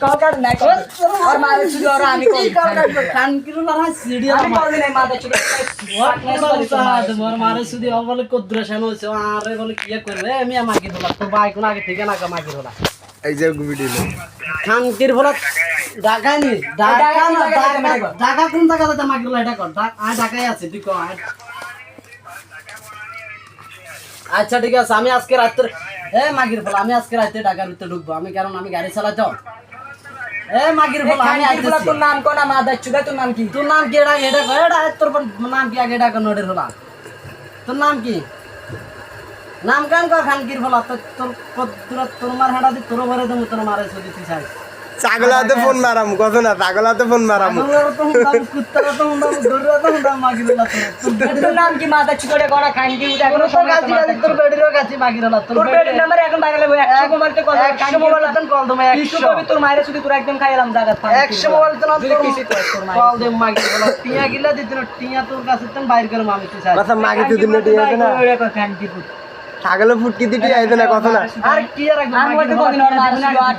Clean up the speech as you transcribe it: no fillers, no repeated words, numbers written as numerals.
কাকার নাই আর মারে শুধু আর আমি কই কান কিরো না সিডি আমি বলি নাই মাদা চুদা তোমার মারে শুধু বলে কদ্রাসান হইছে আরে বলে কি করবে আমি আমাকে বলা তো ভাই কোন আগে থেকে না আমাকে বলা এই যে ভিডিও খানকির বলা ঢাকা নি ঢাকা না ঢাকা কোন জায়গাতে আমাকে বলা এটা কর ঢাকায় আছে তুই কর আচ্ছা ঠিক আছে আমি আজকে রাতে মাগির বলা আমি আজকে রাতে ঢাকার ভিতরে ঢুকবো আমি কারণ আমি গাড়ি চালাই তো মাগির বলা আমি আইতেছি তোর নাম কোন মাদা চুদা তোর নাম কি তোর নাম কি এটা তোর নাম কি আগে ডাকা নোডের হলা তোর নাম কি নাম কান কর খানকির বলা তোর মার হাঁটা দি তোর ঘরে দেবো তোর মারে ছবি তুই চাই ছাগলাতে ফোন মারাম কত না ছাগলাতে ফোন মারাম কুত্তারা তো হুন্ডা দৌড়া তো হুন্ডা মাগির হলা তোর নাম কি মাদা চুদা গড়া খানকি উঠা কোনো তোর কাছে তোর বেডিরও কাছে মাগির হলা তোর বেডের নাম্বার এখন বাইরে 100 মোবাইলতে কল 100 মোবাইল তখন কল দমে 100 কিছু কবি তোর মায়ের শুধু তোর একদম খাইলাম জায়গা 100 মোবাইল তখন যদি কিছু কর তোর মায়ের কল দে মাগির হলা টিয়া গিলা দিতেন টিয়া তোর কাছে তখন বাইর করে আমি তুই চাই কথা মাগে তুই দিন দিয়ে আছে না খানকি পুত ছাগলে ফুটকি দিতে আইছে না কথা না আর কি আর আমি বলতে কোনদিন আর